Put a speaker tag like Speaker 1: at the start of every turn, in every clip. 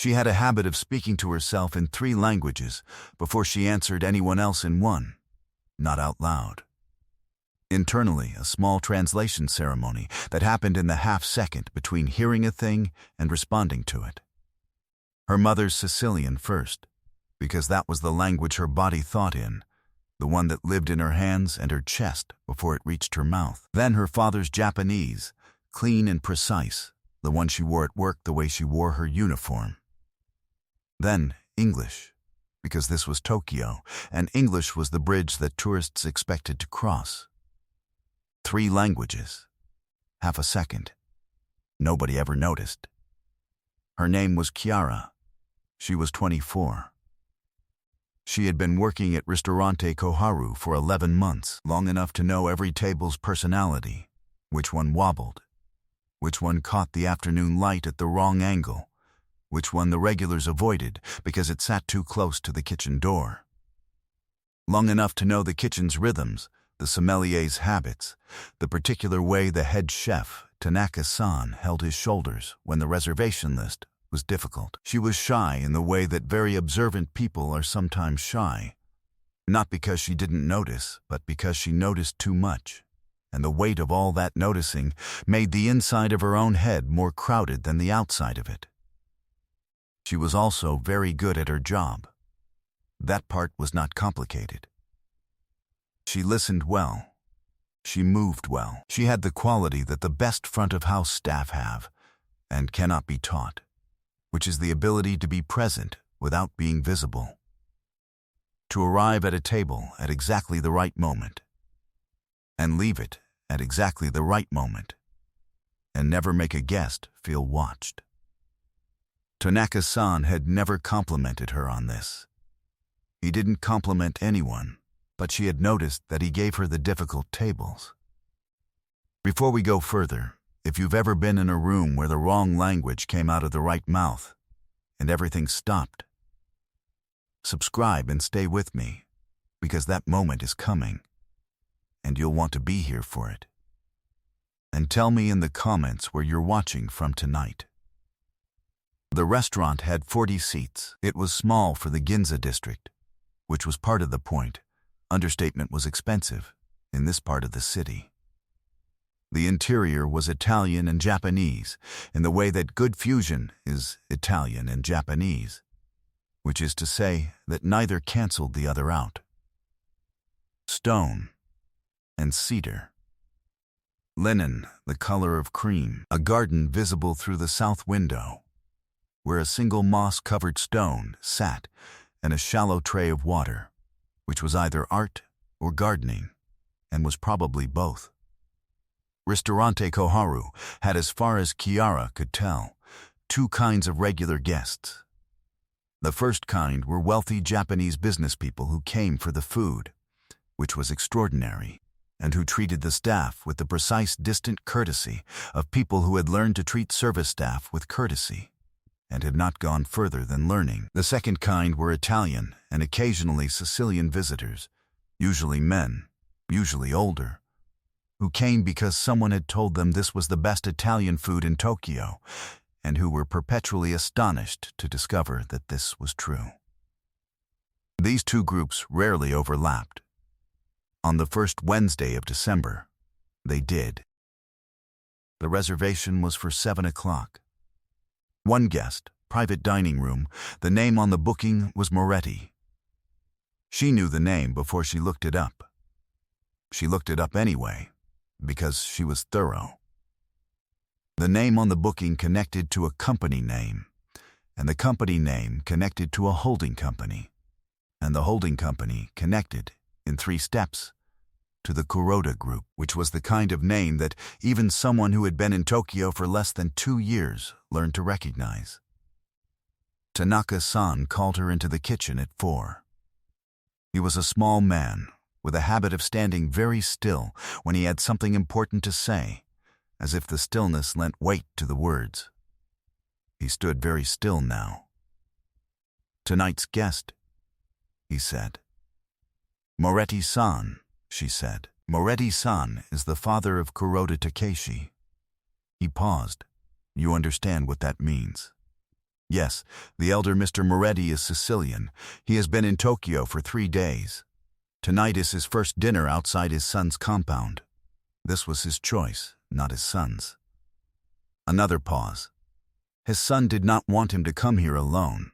Speaker 1: She had a habit of speaking to herself in 3 languages before she answered anyone else in one, not out loud. Internally, a small translation ceremony that happened in the half-second between hearing a thing and responding to it. Her mother's Sicilian first, because that was the language her body thought in, the one that lived in her hands and her chest before it reached her mouth. Then her father's Japanese, clean and precise, the one she wore at work the way she wore her uniform. Then English, because this was Tokyo, and English was the bridge that tourists expected to cross. 3 languages. Half a second. Nobody ever noticed. Her name was Chiara. She was 24. She had been working at Ristorante Koharu for 11 months, long enough to know every table's personality, which one wobbled, which one caught the afternoon light at the wrong angle, which one the regulars avoided because it sat too close to the kitchen door. Long enough to know the kitchen's rhythms, the sommelier's habits, the particular way the head chef, Tanaka-san, held his shoulders when the reservation list was difficult. She was shy in the way that very observant people are sometimes shy, not because she didn't notice, but because she noticed too much, and the weight of all that noticing made the inside of her own head more crowded than the outside of it. She was also very good at her job. That part was not complicated. She listened well. She moved well. She had the quality that the best front-of-house staff have and cannot be taught, which is the ability to be present without being visible. To arrive at a table at exactly the right moment, and leave it at exactly the right moment, and never make a guest feel watched. Tanaka-san had never complimented her on this. He didn't compliment anyone, but she had noticed that he gave her the difficult tables. Before we go further, if you've ever been in a room where the wrong language came out of the right mouth and everything stopped, subscribe and stay with me, because that moment is coming, and you'll want to be here for it. And tell me in the comments where you're watching from tonight. The restaurant had 40 seats. It was small for the Ginza district, which was part of the point. Understatement was expensive in this part of the city. The interior was Italian and Japanese, in the way that good fusion is Italian and Japanese, which is to say that neither canceled the other out. Stone and cedar. Linen, the color of cream. A garden visible through the south window, where a single moss-covered stone sat, and a shallow tray of water, which was either art or gardening, and was probably both. Ristorante Koharu had, as far as Chiara could tell, 2 kinds of regular guests. The first kind were wealthy Japanese business people who came for the food, which was extraordinary, and who treated the staff with the precise distant courtesy of people who had learned to treat service staff with courtesy, and had not gone further than learning. The second kind were Italian and occasionally Sicilian visitors, usually men, usually older, who came because someone had told them this was the best Italian food in Tokyo, and who were perpetually astonished to discover that this was true. These 2 groups rarely overlapped. On the first Wednesday of December, they did. The reservation was for 7 o'clock. One guest, private dining room, the name on the booking was Moretti. She knew the name before she looked it up. She looked it up anyway, because she was thorough. The name on the booking connected to a company name, and the company name connected to a holding company, and the holding company connected, in 3 steps, to the Kuroda Group, which was the kind of name that even someone who had been in Tokyo for less than 2 years learned to recognize. Tanaka-san called her into the kitchen at 4. He was a small man, with a habit of standing very still when he had something important to say, as if the stillness lent weight to the words. He stood very still now. "Tonight's guest," he said. "Moretti-san," she said. "Moretti-san is the father of Kuroda Takeshi." He paused. "You understand what that means?" Yes, the elder Mr. Moretti is Sicilian. He has been in Tokyo for 3 days. Tonight is his first dinner outside his son's compound. This was his choice, not his son's. Another pause. His son did not want him to come here alone.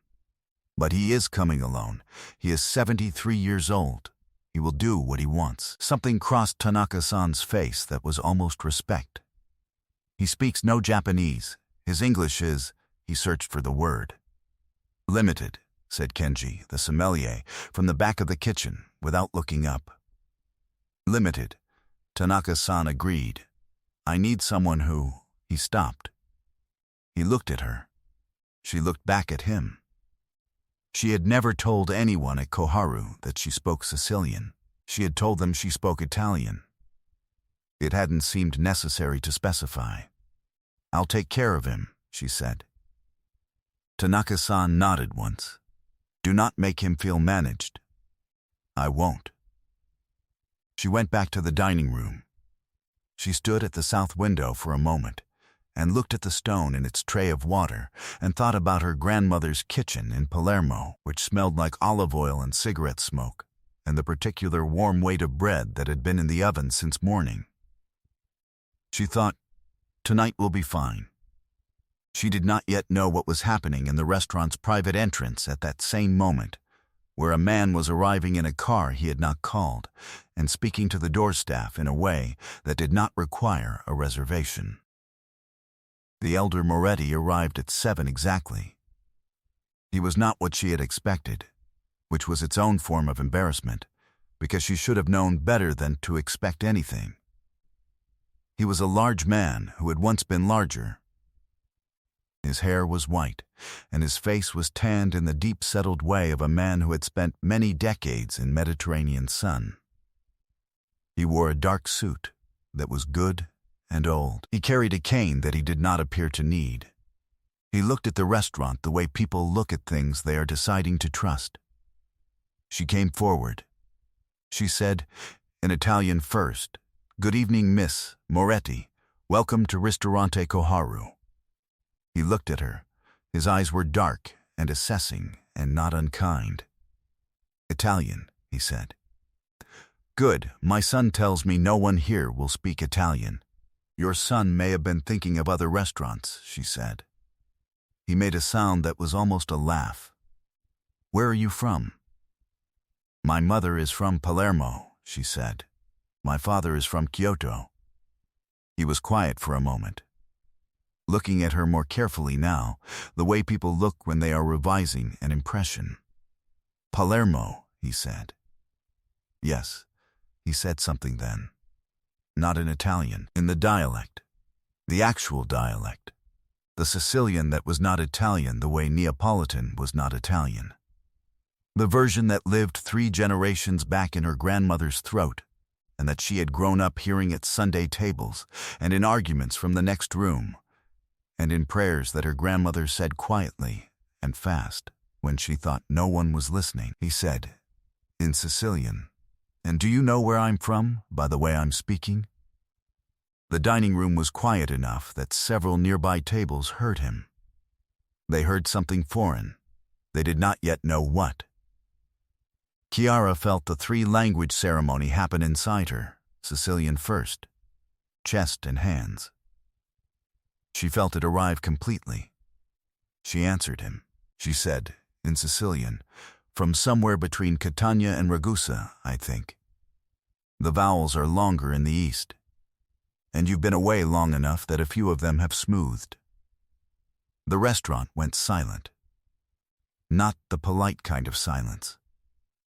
Speaker 1: But he is coming alone. He is 73 years old. He will do what he wants. Something crossed Tanaka-san's face that was almost respect. He speaks no Japanese. His English is, he searched for the word. Limited, said Kenji, the sommelier, from the back of the kitchen, without looking up. Limited. Tanaka-san agreed. I need someone who... He stopped. He looked at her. She looked back at him. She had never told anyone at Koharu that she spoke Sicilian. She had told them she spoke Italian. It hadn't seemed necessary to specify. I'll take care of him, she said. Tanaka-san nodded once. Do not make him feel managed. I won't. She went back to the dining room. She stood at the south window for a moment and looked at the stone in its tray of water and thought about her grandmother's kitchen in Palermo, which smelled like olive oil and cigarette smoke, and the particular warm weight of bread that had been in the oven since morning. She thought, tonight will be fine. She did not yet know what was happening in the restaurant's private entrance at that same moment, where a man was arriving in a car he had not called and speaking to the door staff in a way that did not require a reservation. The elder Moretti arrived at 7 exactly. He was not what she had expected, which was its own form of embarrassment, because she should have known better than to expect anything. He was a large man who had once been larger. His hair was white, and his face was tanned in the deep settled way of a man who had spent many decades in Mediterranean sun. He wore a dark suit that was good and old. He carried a cane that he did not appear to need. He looked at the restaurant the way people look at things they are deciding to trust. She came forward. She said, in Italian first, Good evening, Miss Moretti. Welcome to Ristorante Koharu. He looked at her. His eyes were dark and assessing and not unkind. Italian, he said. Good, my son tells me no one here will speak Italian. Your son may have been thinking of other restaurants, she said. He made a sound that was almost a laugh. Where are you from? My mother is from Palermo, she said. My father is from Kyoto. He was quiet for a moment. Looking at her more carefully now, the way people look when they are revising an impression. Palermo, he said. Yes, he said something then. Not in Italian, in the dialect. The actual dialect. The Sicilian that was not Italian the way Neapolitan was not Italian. The version that lived 3 generations back in her grandmother's throat, and that she had grown up hearing at Sunday tables, and in arguments from the next room, and in prayers that her grandmother said quietly and fast when she thought no one was listening. He said, in Sicilian, And do you know where I'm from, by the way I'm speaking? The dining room was quiet enough that several nearby tables heard him. They heard something foreign. They did not yet know what. Chiara felt the 3-language ceremony happen inside her, Sicilian first, chest and hands. She felt it arrive completely. She answered him. She said, in Sicilian, from somewhere between Catania and Ragusa, I think. The vowels are longer in the east, and you've been away long enough that a few of them have smoothed. The restaurant went silent. Not the polite kind of silence,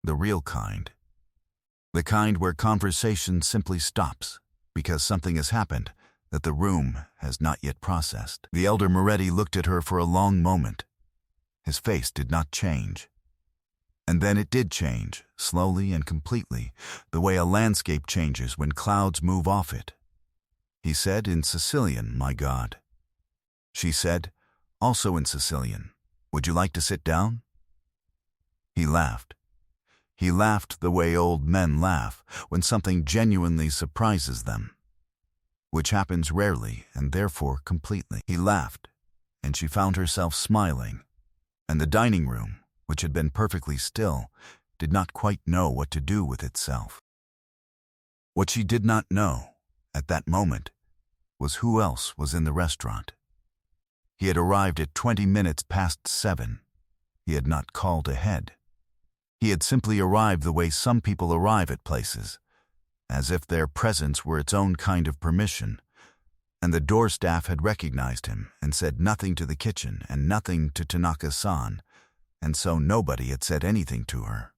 Speaker 1: the real kind. The kind where conversation simply stops because something has happened that the room has not yet processed. The elder Moretti looked at her for a long moment. His face did not change. And then it did change, slowly and completely, the way a landscape changes when clouds move off it. He said in Sicilian, my God. She said, also in Sicilian, would you like to sit down? He laughed. He laughed the way old men laugh when something genuinely surprises them, which happens rarely and therefore completely. He laughed, and she found herself smiling, and the dining room, which had been perfectly still, did not quite know what to do with itself. What she did not know, at that moment, was who else was in the restaurant. He had arrived at 20 minutes past 7. He had not called ahead. He had simply arrived the way some people arrive at places, as if their presence were its own kind of permission, and the door staff had recognized him and said nothing to the kitchen and nothing to Tanaka-san, and so nobody had said anything to her.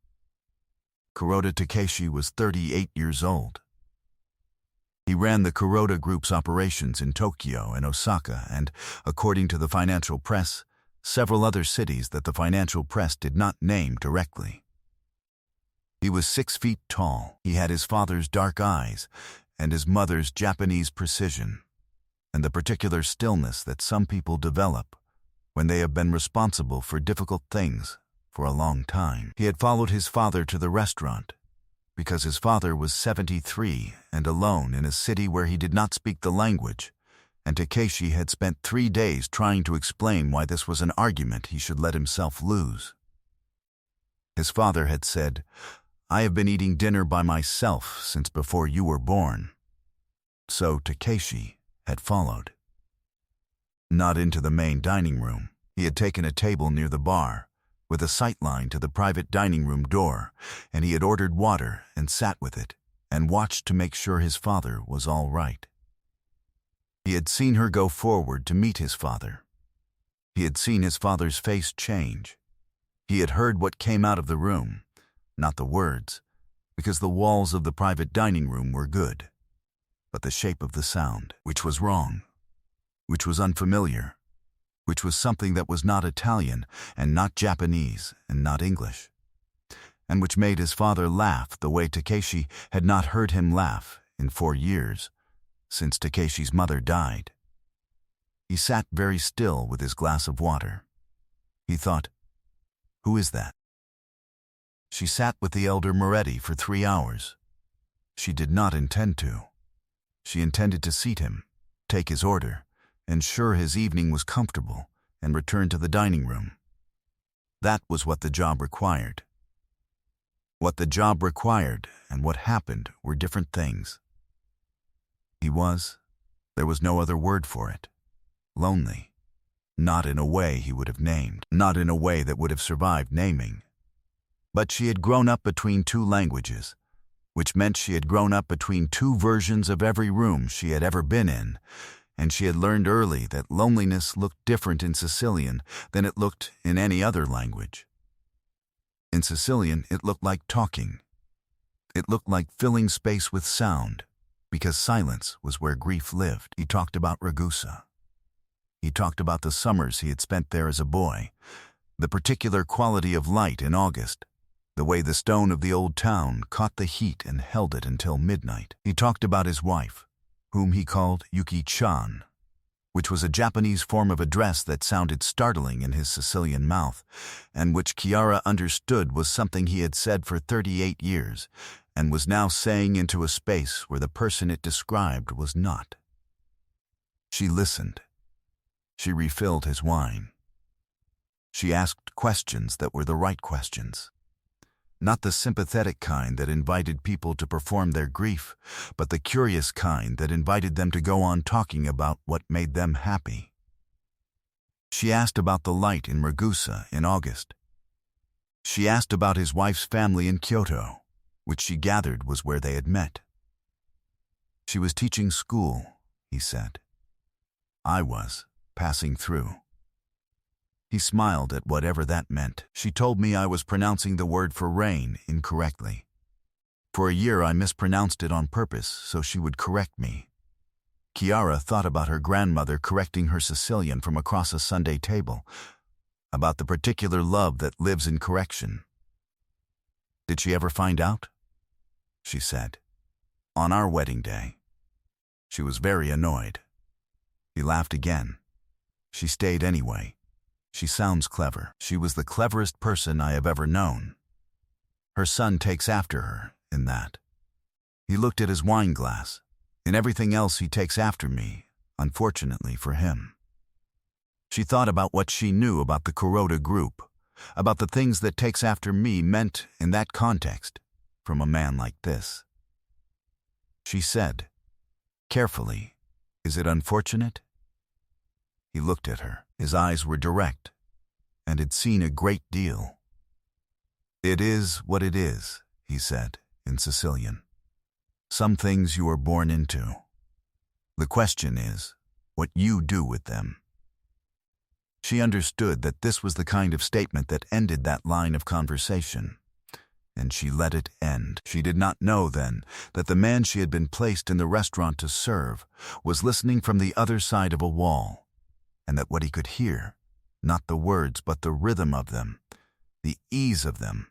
Speaker 1: Kuroda Takeshi was 38 years old. He ran the Kuroda Group's operations in Tokyo and Osaka and, according to the financial press, several other cities that the financial press did not name directly. He was 6 feet tall. He had his father's dark eyes and his mother's Japanese precision, and the particular stillness that some people develop when they have been responsible for difficult things for a long time. He had followed his father to the restaurant because his father was 73 and alone in a city where he did not speak the language, and Takeshi had spent 3 days trying to explain why this was an argument he should let himself lose. His father had said, "I have been eating dinner by myself since before you were born." So Takeshi had followed. Not into the main dining room. He had taken a table near the bar, with a sightline to the private dining room door, and he had ordered water and sat with it and watched to make sure his father was all right. He had seen her go forward to meet his father. He had seen his father's face change. He had heard what came out of the room, not the words, because the walls of the private dining room were good, but the shape of the sound, which was wrong, which was unfamiliar, which was something that was not Italian and not Japanese and not English, and which made his father laugh the way Takeshi had not heard him laugh in 4 years, since Takeshi's mother died. He sat very still with his glass of water. He thought, "Who is that?" She sat with the elder Moretti for 3 hours. She did not intend to. She intended to seat him, take his order, ensure his evening was comfortable, and return to the dining room. That was what the job required. What the job required and what happened were different things. There was no other word for it, lonely. Not in a way he would have named, not in a way that would have survived naming. But she had grown up between 2 languages, which meant she had grown up between 2 versions of every room she had ever been in, and she had learned early that loneliness looked different in Sicilian than it looked in any other language. In Sicilian, it looked like talking. It looked like filling space with sound, because silence was where grief lived. He talked about Ragusa. He talked about the summers he had spent there as a boy, the particular quality of light in August, the way the stone of the old town caught the heat and held it until midnight. He talked about his wife, whom he called Yuki-chan, which was a Japanese form of address that sounded startling in his Sicilian mouth, and which Chiara understood was something he had said for 38 years, and was now saying into a space where the person it described was not. She listened. She refilled his wine. She asked questions that were the right questions. Not the sympathetic kind that invited people to perform their grief, but the curious kind that invited them to go on talking about what made them happy. She asked about the light in Ragusa in August. She asked about his wife's family in Kyoto, which she gathered was where they had met. She was teaching school, he said. I was, passing through. He smiled at whatever that meant. She told me I was pronouncing the word for rain incorrectly. For a year I mispronounced it on purpose so she would correct me. Chiara thought about her grandmother correcting her Sicilian from across a Sunday table, about the particular love that lives in correction. Did she ever find out? She said. On our wedding day. She was very annoyed. He laughed again. She stayed anyway. She sounds clever. She was the cleverest person I have ever known. Her son takes after her in that. He looked at his wine glass. In everything else he takes after me, unfortunately for him. She thought about what she knew about the Kuroda group, about the things that takes after me meant in that context, from a man like this. She said, carefully, "Is it unfortunate?" He looked at her. His eyes were direct, and had seen a great deal. "It is what it is," he said, in Sicilian. "Some things you are born into. The question is, what you do with them." She understood that this was the kind of statement that ended that line of conversation, and she let it end. She did not know then that the man she had been placed in the restaurant to serve was listening from the other side of a wall, and that what he could hear, not the words but the rhythm of them, the ease of them,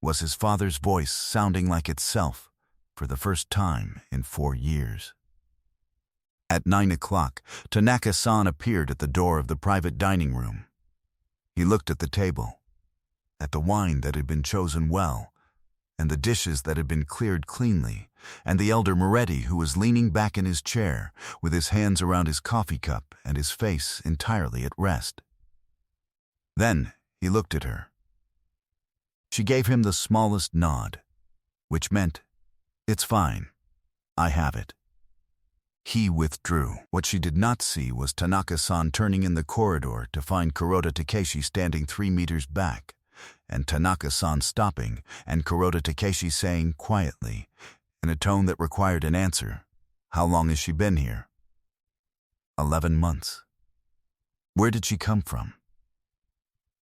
Speaker 1: was his father's voice sounding like itself for the first time in 4 years. At 9 o'clock, Tanaka-san appeared at the door of the private dining room. He looked at the table, at the wine that had been chosen well, and the dishes that had been cleared cleanly, and the elder Moretti who was leaning back in his chair with his hands around his coffee cup and his face entirely at rest. Then he looked at her. She gave him the smallest nod, which meant, "It's fine. I have it." He withdrew. What she did not see was Tanaka-san turning in the corridor to find Kuroda Takeshi standing 3 meters back, and Tanaka-san stopping, and Kuroda Takeshi saying quietly, in a tone that required an answer, "How long has she been here?" 11 months. Where did she come from?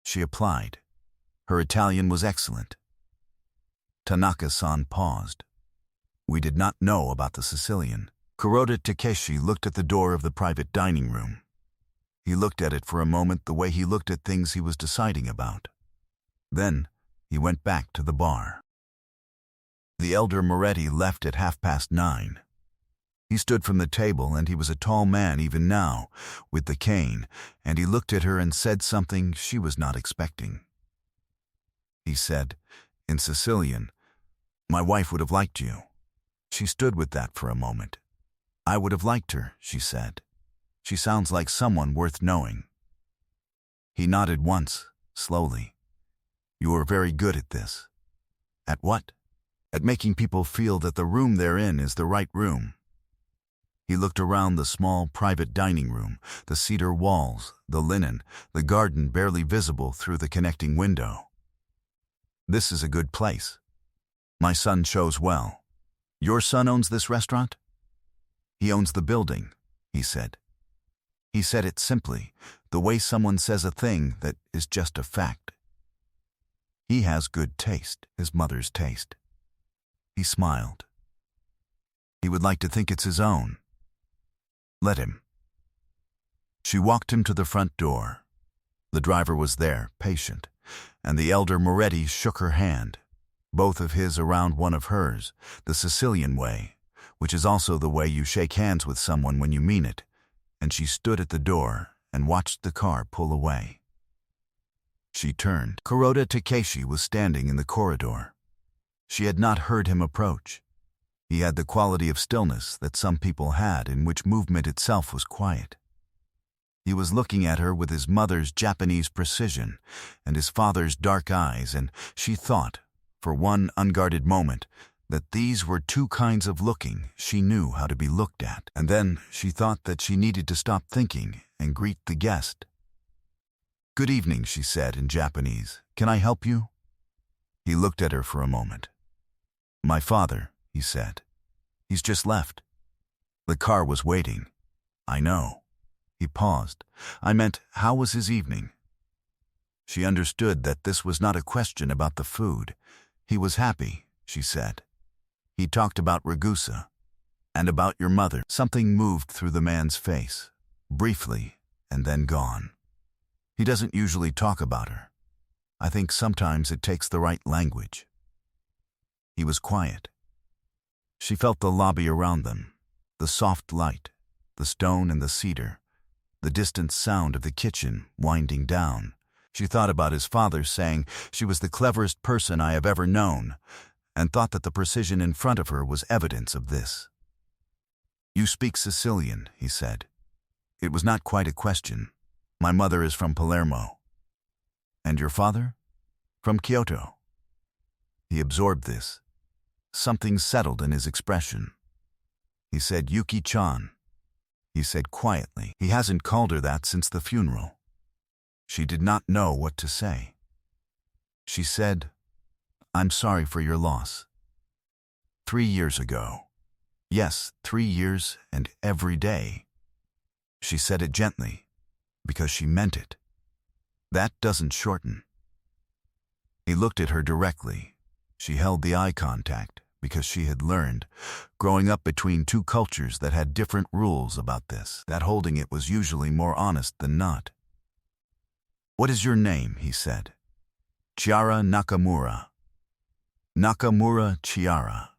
Speaker 1: She applied. Her Italian was excellent. Tanaka-san paused. We did not know about the Sicilian. Kuroda Takeshi looked at the door of the private dining room. He looked at it for a moment the way he looked at things he was deciding about. Then he went back to the bar. The elder Moretti left at 9:30. He stood from the table, and he was a tall man even now, with the cane, and he looked at her and said something she was not expecting. He said, in Sicilian, "My wife would have liked you." She stood with that for a moment. "I would have liked her," she said. "She sounds like someone worth knowing." He nodded once, slowly. "You are very good at this." "At what?" "At making people feel that the room they're in is the right room." He looked around the small private dining room, the cedar walls, the linen, the garden barely visible through the connecting window. "This is a good place. My son shows well." "Your son owns this restaurant?" "He owns the building," he said. He said it simply, the way someone says a thing that is just a fact. He has good taste, his mother's taste. He smiled. He would like to think it's his own. Let him. She walked him to the front door. The driver was there, patient, and the elder Moretti shook her hand, both of his around one of hers, the Sicilian way, which is also the way you shake hands with someone when you mean it, and she stood at the door and watched the car pull away. She turned. Kuroda Takeshi was standing in the corridor. She had not heard him approach. He had the quality of stillness that some people had in which movement itself was quiet. He was looking at her with his mother's Japanese precision and his father's dark eyes, and she thought, for one unguarded moment, that these were two kinds of looking she knew how to be looked at. And then she thought that she needed to stop thinking and greet the guest. "Good evening," she said in Japanese. "Can I help you?" He looked at her for a moment. "My father," he said. "He's just left." The car was waiting. "I know." He paused. "I meant, how was his evening?" She understood that this was not a question about the food. "He was happy," she said. "He talked about Ragusa. And about your mother." Something moved through the man's face, briefly, and then gone. "He doesn't usually talk about her. I think sometimes it takes the right language." He was quiet. She felt the lobby around them, the soft light, the stone and the cedar, the distant sound of the kitchen winding down. She thought about his father saying she was the cleverest person I have ever known, and thought that the precision in front of her was evidence of this. "You speak Sicilian," he said. It was not quite a question. My mother is from Palermo. And your father? From Kyoto. He absorbed this. Something settled in his expression. He said, Yuki-chan. He said quietly. He hasn't called her that since the funeral. She did not know what to say. She said, I'm sorry for your loss. 3 years ago. Yes, 3 years and every day. She said it gently, because she meant it. That doesn't shorten. He looked at her directly. She held the eye contact, because she had learned, growing up between two cultures that had different rules about this, that holding it was usually more honest than not. What is your name? He said. Chiara Nakamura. Nakamura Chiara.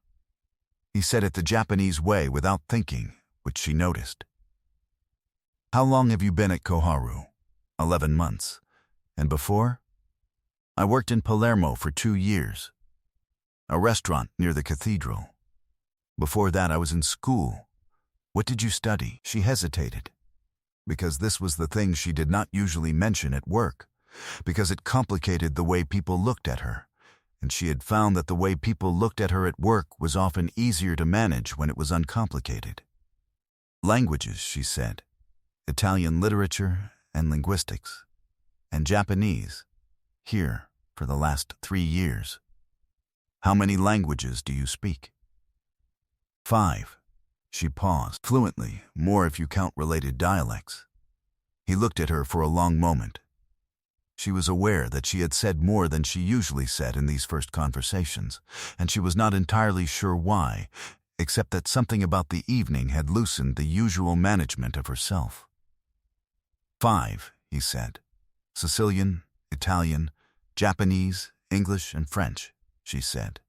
Speaker 1: He said it the Japanese way without thinking, which she noticed. How long have you been at Koharu? 11 months. And before? I worked in Palermo for 2 years. A restaurant near the cathedral. Before that I was in school. What did you study? She hesitated. Because this was the thing she did not usually mention at work. Because it complicated the way people looked at her. And she had found that the way people looked at her at work was often easier to manage when it was uncomplicated. Languages, she said. Italian literature and linguistics. And Japanese. Here, for the last 3 years. How many languages do you speak? 5. She paused. Fluently, more if you count related dialects. He looked at her for a long moment. She was aware that she had said more than she usually said in these first conversations, and she was not entirely sure why, except that something about the evening had loosened the usual management of herself. 5, he said. Sicilian, Italian, Japanese, English, and French, she said.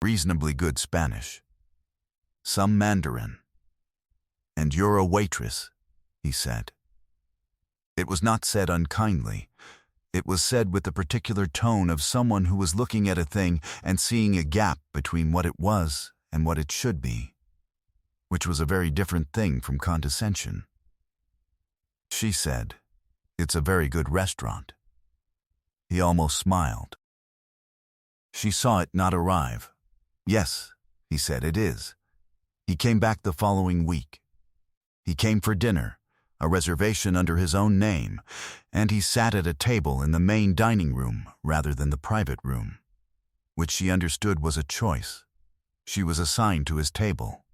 Speaker 1: Reasonably good Spanish. Some Mandarin. And you're a waitress, he said. It was not said unkindly. It was said with the particular tone of someone who was looking at a thing and seeing a gap between what it was and what it should be, which was a very different thing from condescension. She said, It's a very good restaurant. He almost smiled. She saw it not arrive. Yes, he said, it is. He came back the following week. He came for dinner, a reservation under his own name, and he sat at a table in the main dining room rather than the private room, which she understood was a choice. She was assigned to his table.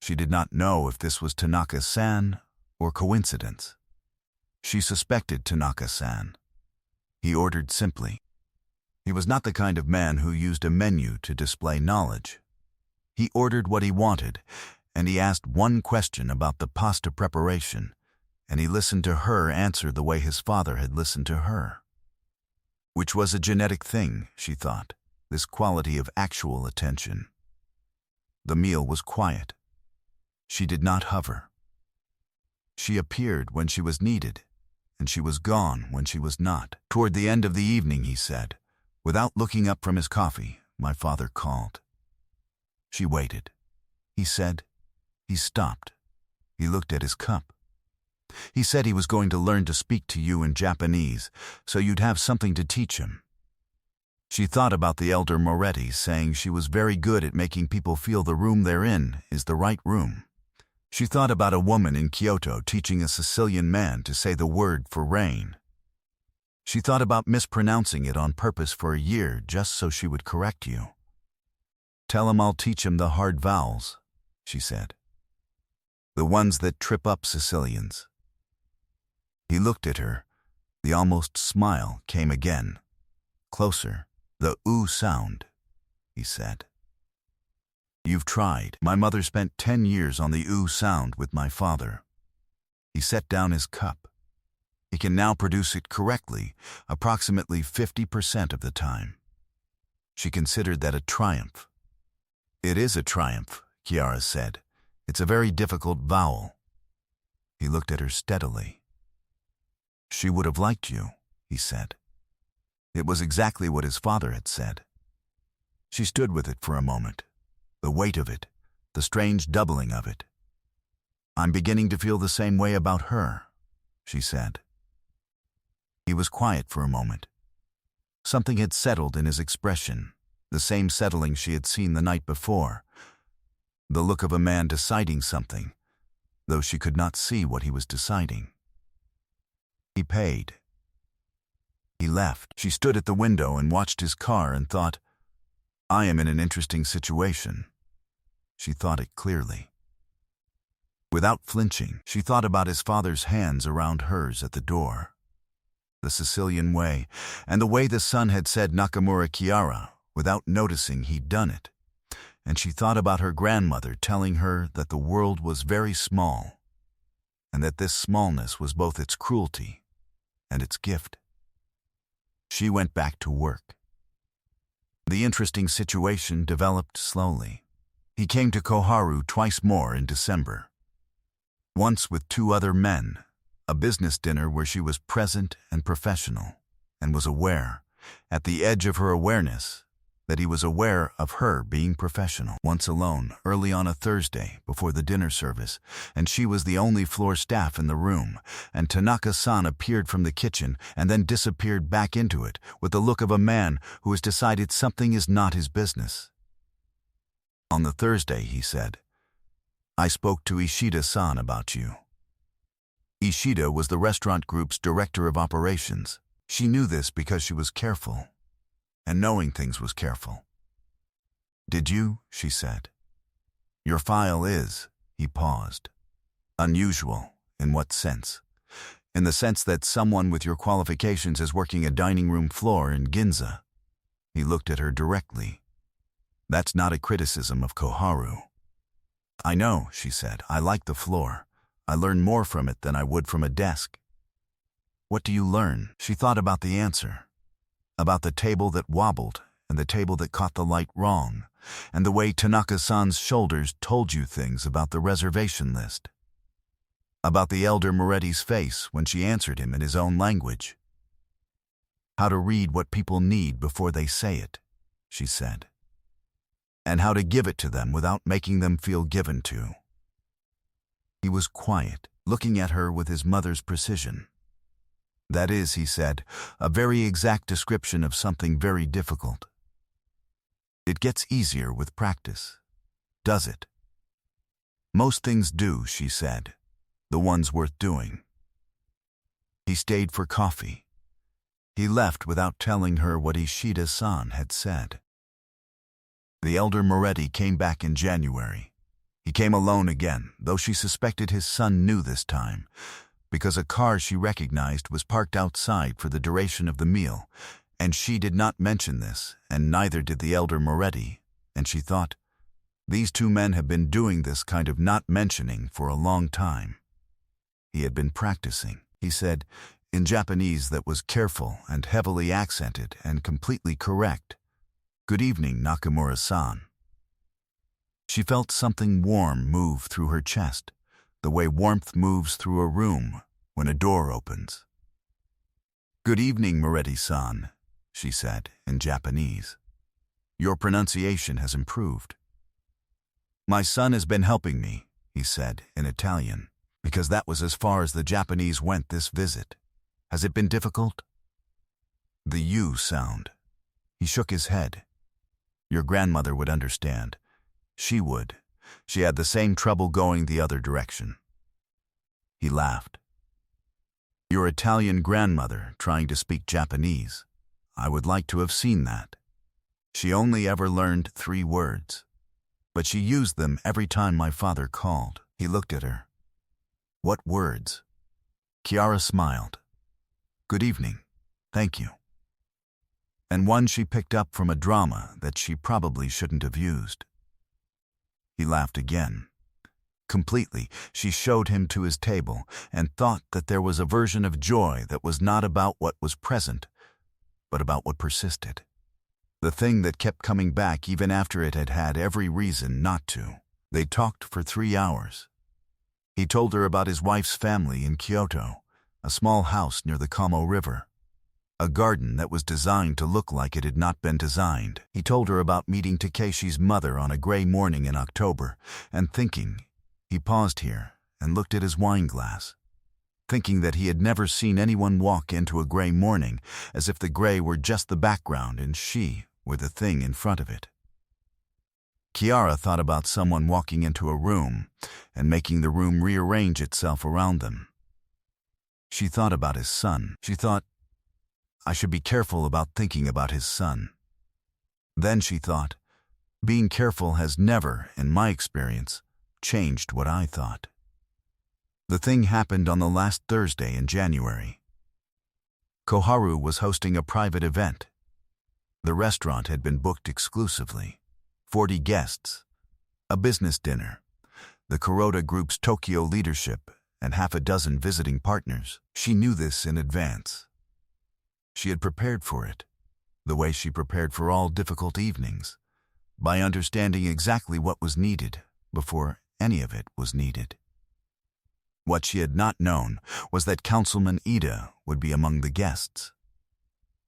Speaker 1: She did not know if this was Tanaka-san or coincidence. She suspected Tanaka-san. He ordered simply. He was not the kind of man who used a menu to display knowledge. He ordered what he wanted, and he asked one question about the pasta preparation, and he listened to her answer the way his father had listened to her. Which was a genetic thing, she thought, this quality of actual attention. The meal was quiet. She did not hover. She appeared when she was needed, and she was gone when she was not. Toward the end of the evening, he said, without looking up from his coffee, my father called. She waited. He said. He stopped. He looked at his cup. He said he was going to learn to speak to you in Japanese, so you'd have something to teach him. She thought about the elder Moretti saying she was very good at making people feel the room they're in is the right room. She thought about a woman in Kyoto teaching a Sicilian man to say the word for rain. She thought about mispronouncing it on purpose for a year just so she would correct you. Tell him I'll teach him the hard vowels, she said. The ones that trip up Sicilians. He looked at her. The almost smile came again. Closer. The oo sound, he said. You've tried. My mother spent 10 years on the oo sound with my father. He set down his cup. He can now produce it correctly, approximately 50% of the time. She considered that a triumph. It is a triumph, Chiara said. It's a very difficult vowel. He looked at her steadily. She would have liked you, he said. It was exactly what his father had said. She stood with it for a moment. The weight of it, the strange doubling of it. I'm beginning to feel the same way about her, she said. He was quiet for a moment. Something had settled in his expression, the same settling she had seen the night before. The look of a man deciding something, though she could not see what he was deciding. He paid. He left. She stood at the window and watched his car and thought, I am in an interesting situation. She thought it clearly. Without flinching, she thought about his father's hands around hers at the door. The Sicilian way, and the way the son had said Nakamura Kiara, without noticing he'd done it. And she thought about her grandmother telling her that the world was very small, and that this smallness was both its cruelty and its gift. She went back to work. The interesting situation developed slowly. He came to Koharu twice more in December. Once with 2 other men, a business dinner where she was present and professional, and was aware, at the edge of her awareness, that he was aware of her being professional. Once alone, early on a Thursday, before the dinner service, and she was the only floor staff in the room, and Tanaka-san appeared from the kitchen and then disappeared back into it with the look of a man who has decided something is not his business. On the Thursday, he said, I spoke to Ishida-san about you. Ishida was the restaurant group's director of operations. She knew this because she was careful, and knowing things was careful. Did you? She said. Your file is, he paused. Unusual, in what sense? In the sense that someone with your qualifications is working a dining room floor in Ginza. He looked at her directly. That's not a criticism of Koharu. I know, she said. I like the floor. I learn more from it than I would from a desk. What do you learn? She thought about the answer. About the table that wobbled and the table that caught the light wrong, and the way Tanaka-san's shoulders told you things about the reservation list. About the elder Moretti's face when she answered him in his own language. How to read what people need before they say it, she said. And how to give it to them without making them feel given to. He was quiet, looking at her with his mother's precision. That is, he said, a very exact description of something very difficult. It gets easier with practice, does it? Most things do, she said, the ones worth doing. He stayed for coffee. He left without telling her what Ishida-san had said. The elder Moretti came back in January. He came alone again, though she suspected his son knew this time, because a car she recognized was parked outside for the duration of the meal, and she did not mention this, and neither did the elder Moretti, and she thought, these 2 men have been doing this kind of not mentioning for a long time. He had been practicing, he said, in Japanese that was careful and heavily accented and completely correct. Good evening, Nakamura-san. She felt something warm move through her chest, the way warmth moves through a room when a door opens. Good evening, Moretti-san, she said in Japanese. Your pronunciation has improved. My son has been helping me, he said in Italian, because that was as far as the Japanese went this visit. Has it been difficult? The U sound. He shook his head. Your grandmother would understand. She would. She had the same trouble going the other direction. He laughed. Your Italian grandmother trying to speak Japanese. I would like to have seen that. She only ever learned 3 words, but she used them every time my father called. He looked at her. What words? Kiara smiled. Good evening. Thank you. And one she picked up from a drama that she probably shouldn't have used. He laughed again. Completely, she showed him to his table and thought that there was a version of joy that was not about what was present, but about what persisted. The thing that kept coming back even after it had had every reason not to. They talked for 3 hours. He told her about his wife's family in Kyoto, a small house near the Kamo River. A garden that was designed to look like it had not been designed. He told her about meeting Takeshi's mother on a gray morning in October, and thinking, he paused here and looked at his wine glass, thinking that he had never seen anyone walk into a gray morning, as if the gray were just the background and she were the thing in front of it. Chiara thought about someone walking into a room and making the room rearrange itself around them. She thought about his son. She thought, I should be careful about thinking about his son. Then she thought, being careful has never, in my experience, changed what I thought. The thing happened on the last Thursday in January. Koharu was hosting a private event. The restaurant had been booked exclusively. 40 guests, a business dinner, the Kuroda Group's Tokyo leadership, and half a dozen visiting partners. She knew this in advance. She had prepared for it, the way she prepared for all difficult evenings, by understanding exactly what was needed before any of it was needed. What she had not known was that Councilman Ida would be among the guests.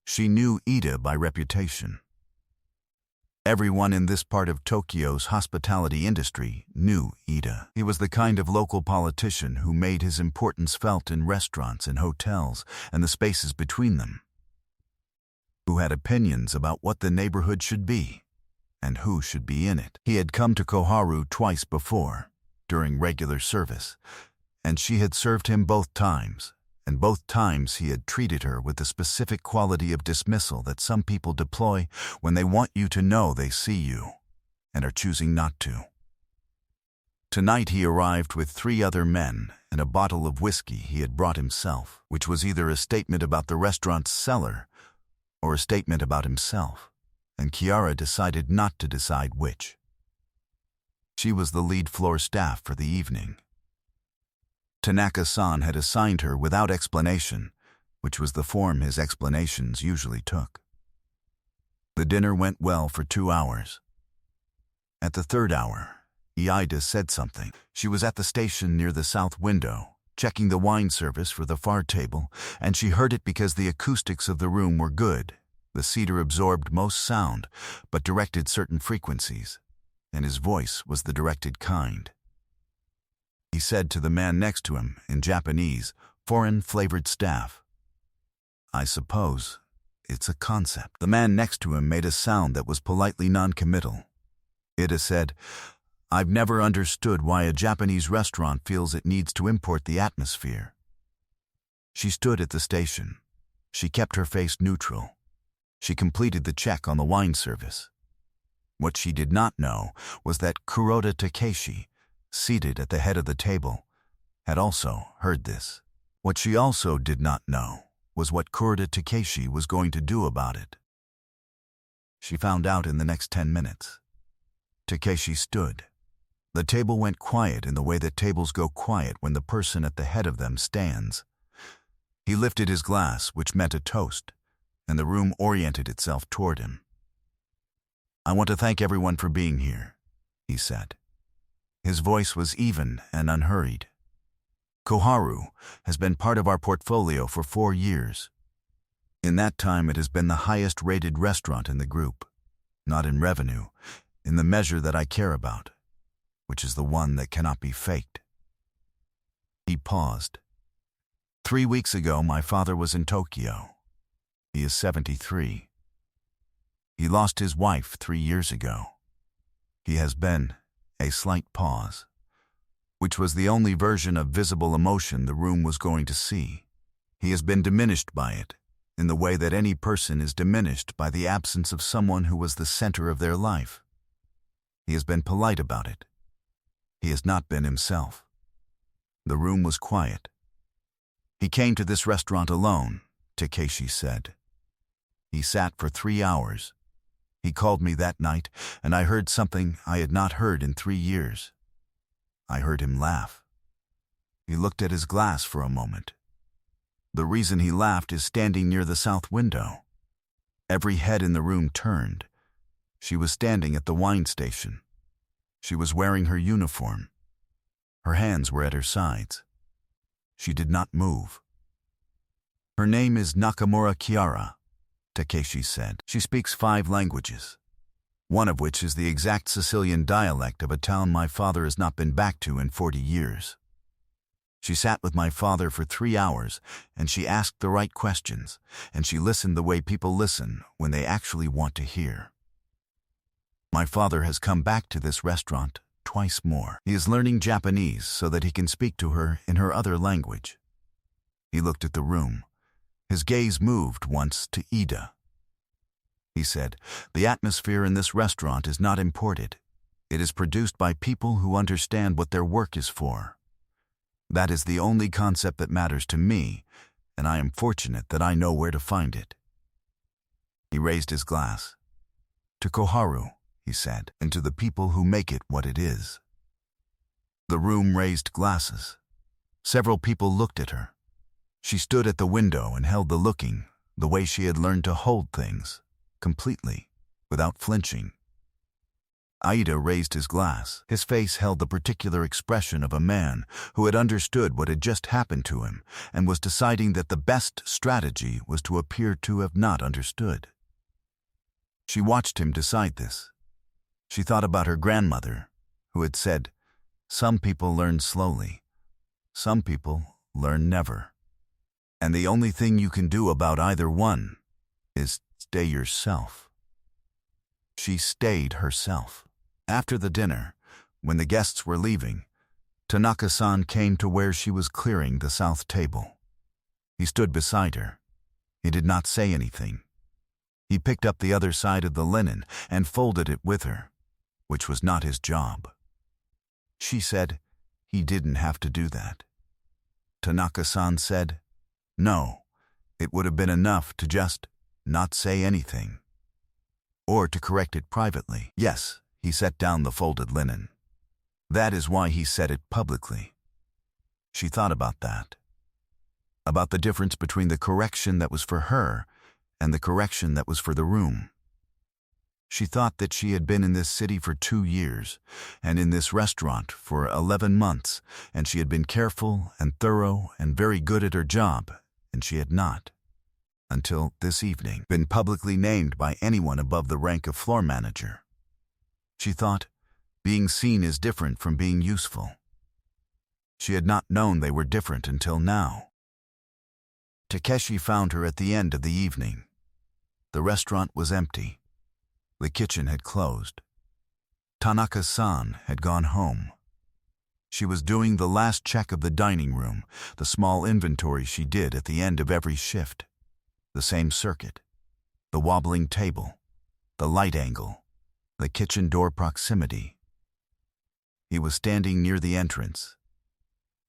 Speaker 1: She knew Ida by reputation. Everyone in this part of Tokyo's hospitality industry knew Ida. He was the kind of local politician who made his importance felt in restaurants and hotels and the spaces between them, who had opinions about what the neighborhood should be and who should be in it. He had come to Koharu twice before, during regular service, and she had served him both times, and both times he had treated her with the specific quality of dismissal that some people deploy when they want you to know they see you and are choosing not to. Tonight he arrived with 3 other men and a bottle of whiskey he had brought himself, which was either a statement about the restaurant's cellar or a statement about himself, and Chiara decided not to decide which. She was the lead floor staff for the evening. Tanaka-san had assigned her without explanation, which was the form his explanations usually took. The dinner went well for 2 hours. At the 3rd hour, Ida said something. She was at the station near the south window, checking the wine service for the far table, and she heard it because the acoustics of the room were good. The cedar absorbed most sound, but directed certain frequencies, and his voice was the directed kind. He said to the man next to him, in Japanese, foreign-flavored staff, I suppose it's a concept. The man next to him made a sound that was politely non-committal. Ida said, I've never understood why a Japanese restaurant feels it needs to import the atmosphere. She stood at the station. She kept her face neutral. She completed the check on the wine service. What she did not know was that Kuroda Takeshi, seated at the head of the table, had also heard this. What she also did not know was what Kuroda Takeshi was going to do about it. She found out in the next 10 minutes. Takeshi stood. The table went quiet in the way that tables go quiet when the person at the head of them stands. He lifted his glass, which meant a toast, and the room oriented itself toward him. I want to thank everyone for being here, he said. His voice was even and unhurried. Koharu has been part of our portfolio for 4 years. In that time, it has been the highest-rated restaurant in the group, not in revenue, in the measure that I care about, which is the one that cannot be faked. He paused. 3 weeks ago, my father was in Tokyo. He is 73. He lost his wife 3 years ago. He has been a slight pause, which was the only version of visible emotion the room was going to see. He has been diminished by it, in the way that any person is diminished by the absence of someone who was the center of their life. He has been polite about it. He has not been himself. The room was quiet. He came to this restaurant alone, Takeshi said. He sat for 3 hours. He called me that night, and I heard something I had not heard in 3 years. I heard him laugh. He looked at his glass for a moment. The reason he laughed is standing near the south window. Every head in the room turned. She was standing at the wine station. She was wearing her uniform. Her hands were at her sides. She did not move. Her name is Nakamura Chiara, Takeshi said. She speaks 5 languages, one of which is the exact Sicilian dialect of a town my father has not been back to in 40 years. She sat with my father for 3 hours, and she asked the right questions, and she listened the way people listen when they actually want to hear. My father has come back to this restaurant twice more. He is learning Japanese so that he can speak to her in her other language. He looked at the room. His gaze moved once to Ida. He said, "The atmosphere in this restaurant is not imported. It is produced by people who understand what their work is for. That is the only concept that matters to me, and I am fortunate that I know where to find it." He raised his glass. "To Koharu," he said, "and to the people who make it what it is." The room raised glasses. Several people looked at her. She stood at the window and held the looking, the way she had learned to hold things, completely, without flinching. Aida raised his glass. His face held the particular expression of a man who had understood what had just happened to him and was deciding that the best strategy was to appear to have not understood. She watched him decide this. She thought about her grandmother, who had said, "Some people learn slowly. Some people learn never. And the only thing you can do about either one is stay yourself." She stayed herself. After the dinner, when the guests were leaving, Tanaka-san came to where she was clearing the south table. He stood beside her. He did not say anything. He picked up the other side of the linen and folded it with her, which was not his job. She said he didn't have to do that. Tanaka-san said, "No, it would have been enough to just not say anything. Or to correct it privately." Yes, he set down the folded linen. That is why he said it publicly. She thought about that. About the difference between the correction that was for her and the correction that was for the room. She thought that she had been in this city for 2 years, and in this restaurant for 11 months, and she had been careful and thorough and very good at her job, and she had not, until this evening, been publicly named by anyone above the rank of floor manager. She thought, being seen is different from being useful. She had not known they were different until now. Takeshi found her at the end of the evening. The restaurant was empty. The kitchen had closed. Tanaka-san had gone home. She was doing the last check of the dining room, the small inventory she did at the end of every shift. The same circuit, the wobbling table, the light angle, the kitchen door proximity. He was standing near the entrance.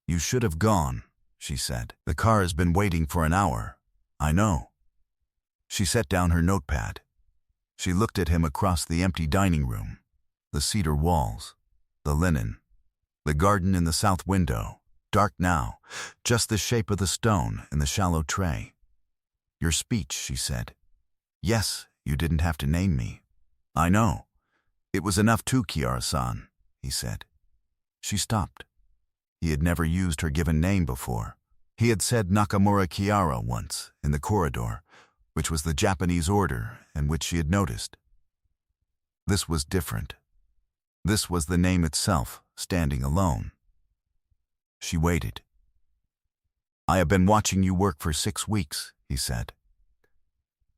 Speaker 1: "You should have gone," she said. "The car has been waiting for an hour. I know." She set down her notepad. She looked at him across the empty dining room, the cedar walls, the linen, the garden in the south window, dark now, just the shape of the stone in the shallow tray. "Your speech," she said. "Yes, you didn't have to name me." "I know. It was enough too, Kiara-san," he said. She stopped. He had never used her given name before. He had said Nakamura Kiara once, in the corridor, which was the Japanese order and which she had noticed. This was different. This was the name itself, standing alone. She waited. "I have been watching you work for 6 weeks, he said.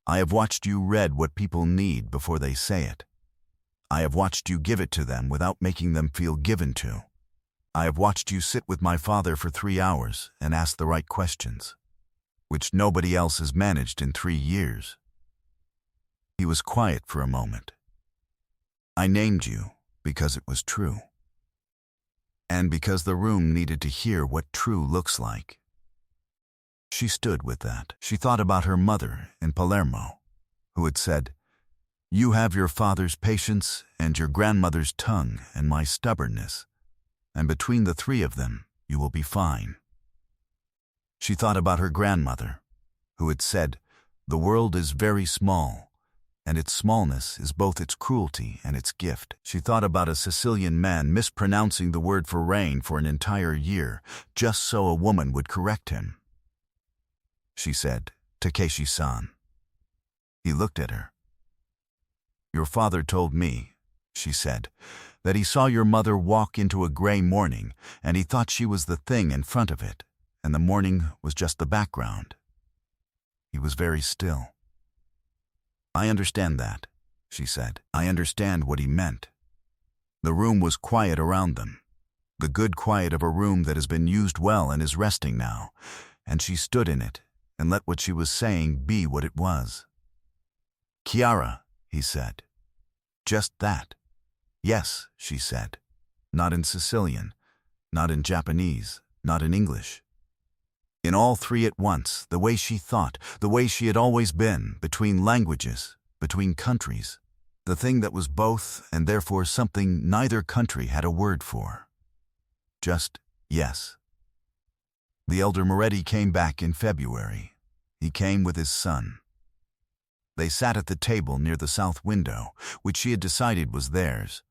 Speaker 1: "I have watched you read what people need before they say it. I have watched you give it to them without making them feel given to. I have watched you sit with my father for 3 hours and ask the right questions, which nobody else has managed in 3 years." He was quiet for a moment. "I named you because it was true. And because the room needed to hear what true looks like." She stood with that. She thought about her mother in Palermo, who had said, "You have your father's patience and your grandmother's tongue and my stubbornness, and between the 3 of them, you will be fine." She thought about her grandmother, who had said, "The world is very small, and its smallness is both its cruelty and its gift." She thought about a Sicilian man mispronouncing the word for rain for an entire year, just so a woman would correct him. She said, "Takeshi-san." He looked at her. "Your father told me," she said, that he saw your mother walk into a gray morning, and he thought she was the thing in front of it, and the morning was just the background. He was very still. I understand that, she said. I understand what he meant. The room was quiet around them, the good quiet of a room that has been used well and is resting now, and she stood in it and let what she was saying be what it was. Chiara, he said. Just that. Yes, she said. Not in Sicilian, not in Japanese, not in English. In all three at once, the way she thought, the way she had always been, between languages, between countries, the thing that was both and therefore something neither country had a word for. Just yes. The elder Moretti came back in February. He came with his son. They sat at the table near the south window, which she had decided was theirs,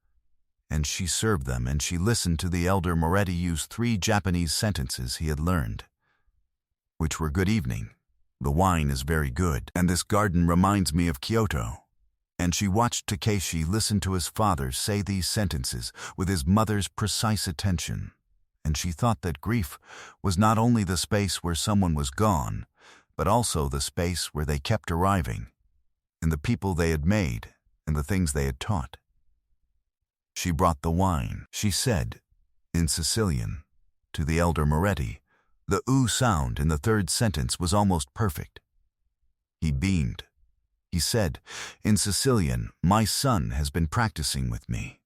Speaker 1: and she served them and she listened to the elder Moretti use 3 Japanese sentences he had learned, which were good evening, the wine is very good, and this garden reminds me of Kyoto. And she watched Takeshi listen to his father say these sentences with his mother's precise attention, and she thought that grief was not only the space where someone was gone, but also the space where they kept arriving, and the people they had made, and the things they had taught. She brought the wine, she said, in Sicilian, to the elder Moretti. The oo sound in the 3rd sentence was almost perfect. He beamed. He said, in Sicilian, my son has been practicing with me.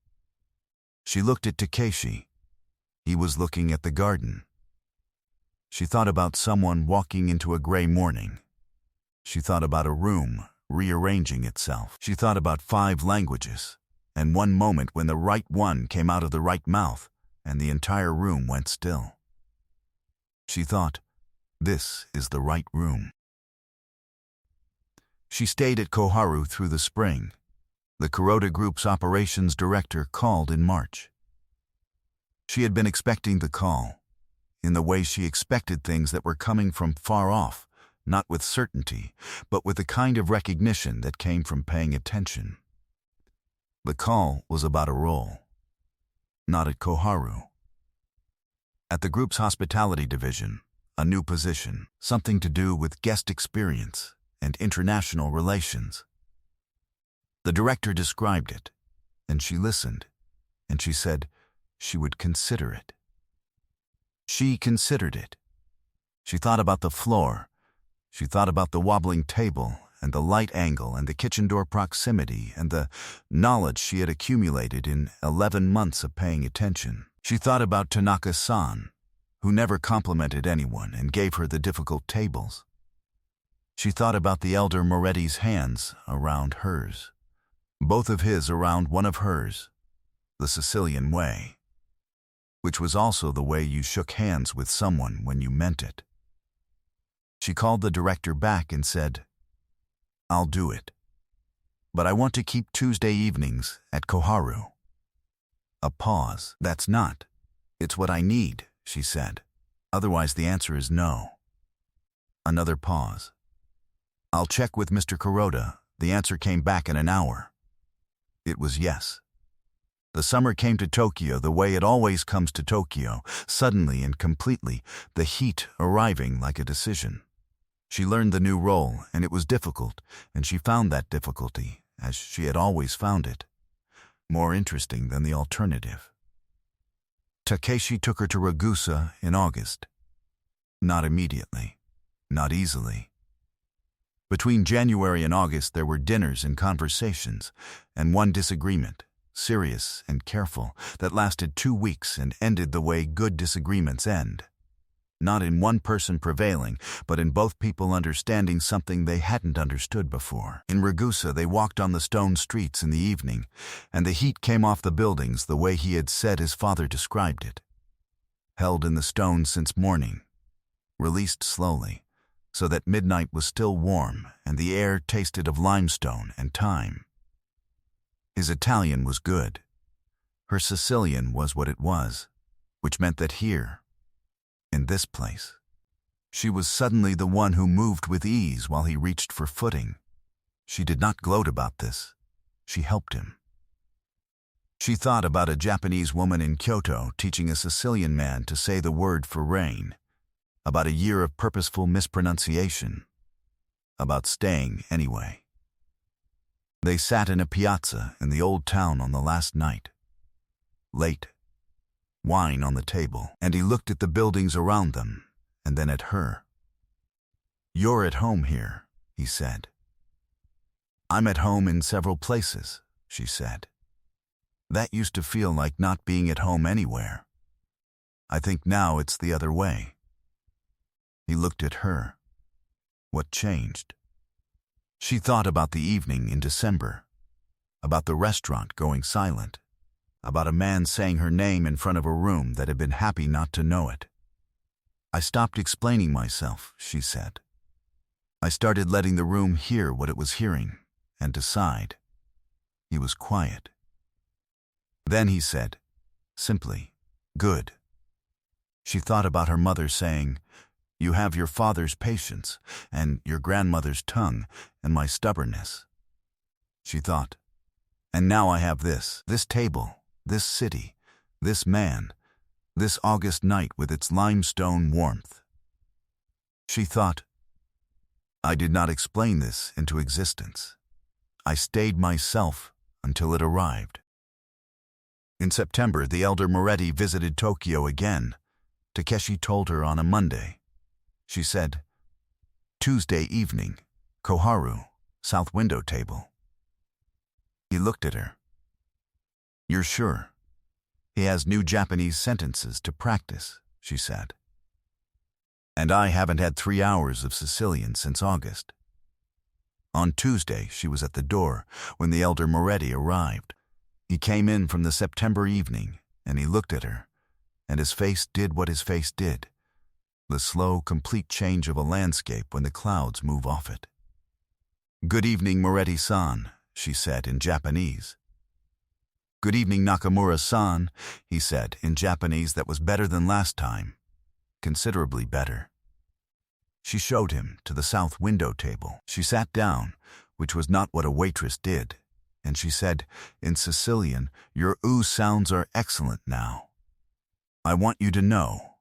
Speaker 1: She looked at Takeshi. He was looking at the garden. She thought about someone walking into a gray morning. She thought about a room rearranging itself. She thought about 5 languages, and one moment when the right one came out of the right mouth, and the entire room went still. She thought, this is the right room. She stayed at Koharu through the spring. The Kuroda Group's operations director called in March. She had been expecting the call, in the way she expected things that were coming from far off, not with certainty, but with a kind of recognition that came from paying attention. The call was about a role. Not at Koharu. At the group's hospitality division, a new position, something to do with guest experience and international relations. The director described it, and she listened, and she said she would consider it. She considered it. She thought about the floor. She thought about the wobbling table and the light angle and the kitchen door proximity and the knowledge she had accumulated in 11 months of paying attention. She thought about Tanaka-san, who never complimented anyone and gave her the difficult tables. She thought about the elder Moretti's hands around hers, both of his around one of hers, the Sicilian way, which was also the way you shook hands with someone when you meant it. She called the director back and said, I'll do it, but I want to keep Tuesday evenings at Koharu. A pause. That's not. It's what I need, she said. Otherwise the answer is no. Another pause. I'll check with Mr. Kuroda. The answer came back in an hour. It was yes. The summer came to Tokyo the way it always comes to Tokyo, suddenly and completely, the heat arriving like a decision. She learned the new role, and it was difficult, and she found that difficulty, as she had always found it, more interesting than the alternative. Takeshi took her to Ragusa in August. Not immediately, not easily. Between January and August there were dinners and conversations, and one disagreement, serious and careful, that lasted 2 weeks and ended the way good disagreements end. Not in one person prevailing, but in both people understanding something they hadn't understood before. In Ragusa they walked on the stone streets in the evening, and the heat came off the buildings the way he had said his father described it. Held in the stone since morning, released slowly, so that midnight was still warm and the air tasted of limestone and thyme. His Italian was good. Her Sicilian was what it was, which meant that here, in this place, she was suddenly the one who moved with ease while he reached for footing. She did not gloat about this. She helped him. She thought about a Japanese woman in Kyoto teaching a Sicilian man to say the word for rain, about a year of purposeful mispronunciation, about staying anyway. They sat in a piazza in the old town on the last night. Late. Wine on the table, and he looked at the buildings around them, and then at her. "You're at home here," he said. "I'm at home in several places," she said. "That used to feel like not being at home anywhere. I think now it's the other way." He looked at her. What changed? She thought about the evening in December, about the restaurant going silent, about a man saying her name in front of a room that had been happy not to know it. "I stopped explaining myself," she said. "I started letting the room hear what it was hearing and decide." He was quiet. Then he said, simply, "Good." She thought about her mother saying, "You have your father's patience, and your grandmother's tongue, and my stubbornness." She thought, "And now I have this table, this city, this man, this August night with its limestone warmth." She thought, "I did not explain this into existence. I stayed myself until it arrived." In September, the elder Moretti visited Tokyo again. Takeshi told her on a Monday. She said, "Tuesday evening, Koharu, south window table." He looked at her. "You're sure? He has new Japanese sentences to practice," she said. "And I haven't had 3 hours of Sicilian since August." On Tuesday, she was at the door when the elder Moretti arrived. He came in from the September evening, and he looked at her, and his face did what his face did, the slow, complete change of a landscape when the clouds move off it. "Good evening, Moretti-san," she said in Japanese. "Good evening, Nakamura-san," he said in Japanese that was better than last time, considerably better. She showed him to the south window table. She sat down, which was not what a waitress did, and she said, in Sicilian, "Your oo sounds are excellent now. I want you to know,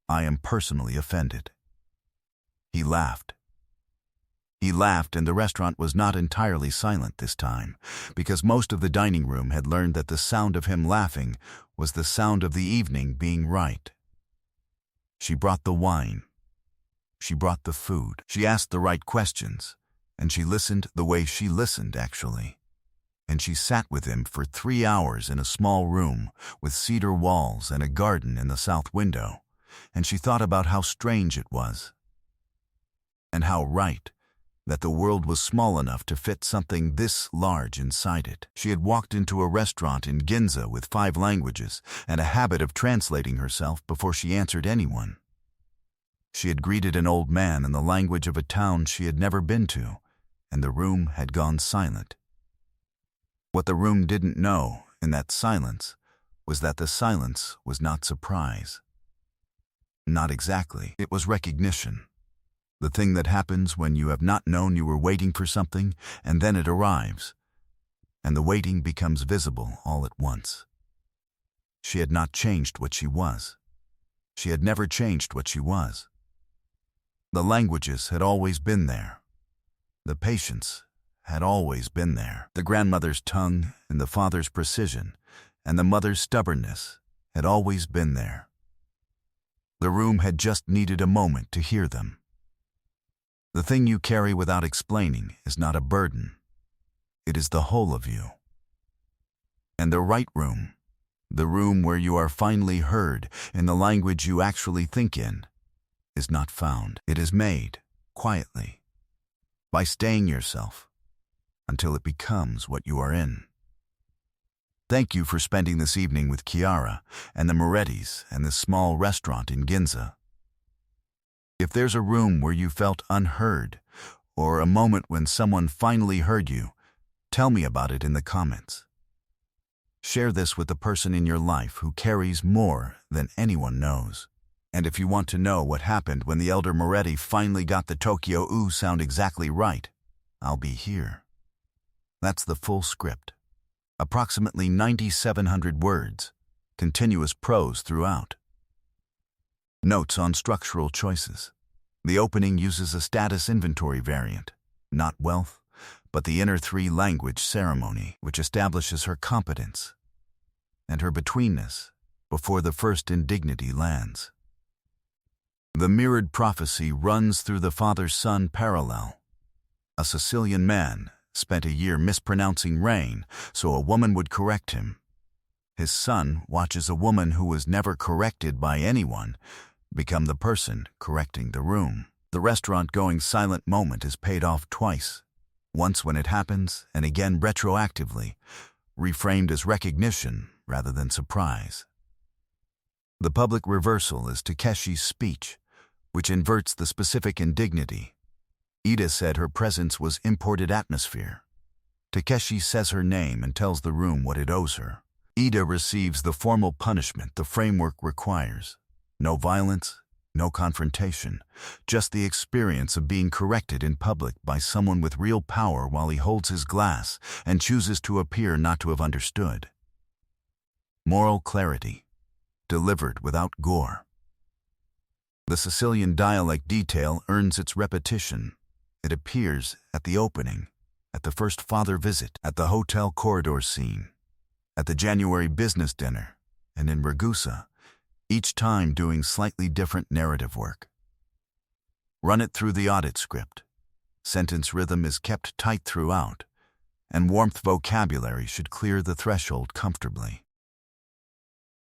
Speaker 1: I am personally offended." He laughed. He laughed, and the restaurant was not entirely silent this time, because most of the dining room had learned that the sound of him laughing was the sound of the evening being right. She brought the wine. She brought the food. She asked the right questions, and she listened the way she listened, actually. And she sat with him for 3 hours in a small room with cedar walls and a garden in the south window, and she thought about how strange it was, and how right, that the world was small enough to fit something this large inside it. She had walked into a restaurant in Ginza with 5 languages and a habit of translating herself before she answered anyone. She had greeted an old man in the language of a town she had never been to, and the room had gone silent. What the room didn't know, in that silence, was that the silence was not surprise. Not exactly. It was recognition. The thing that happens when you have not known you were waiting for something, and then it arrives, and the waiting becomes visible all at once. She had not changed what she was. She had never changed what she was. The languages had always been there. The patience had always been there. The grandmother's tongue and the father's precision and the mother's stubbornness had always been there. The room had just needed a moment to hear them. The thing you carry without explaining is not a burden. It is the whole of you. And the right room, the room where you are finally heard in the language you actually think in, is not found. It is made, quietly, by staying yourself, until it becomes what you are in. Thank you for spending this evening with Chiara and the Morettis and this small restaurant in Ginza. If there's a room where you felt unheard, or a moment when someone finally heard you, tell me about it in the comments. Share this with the person in your life who carries more than anyone knows. And if you want to know what happened when the elder Moretti finally got the Tokyo oo sound exactly right, I'll be here. That's the full script. approximately 9,700 words, continuous prose throughout. Notes on structural choices. The opening uses a status inventory variant, not wealth, but the inner three-language ceremony, which establishes her competence and her betweenness before the first indignity lands. The mirrored prophecy runs through the father-son parallel. A Sicilian man spent a year mispronouncing rain, so a woman would correct him. His son watches a woman who was never corrected by anyone become the person correcting the room. The restaurant-going silent moment is paid off twice, once when it happens and again retroactively, reframed as recognition rather than surprise. The public reversal is Takeshi's speech, which inverts the specific indignity. Ida said her presence was imported atmosphere. Takeshi says her name and tells the room what it owes her. Ida receives the formal punishment the framework requires. No violence, no confrontation, just the experience of being corrected in public by someone with real power while he holds his glass and chooses to appear not to have understood. Moral clarity, delivered without gore. The Sicilian dialect detail earns its repetition. It appears at the opening, at the first father visit, at the hotel corridor scene, at the January business dinner, and in Ragusa, each time doing slightly different narrative work. Run it through the audit script. Sentence rhythm is kept tight throughout, and warmth vocabulary should clear the threshold comfortably.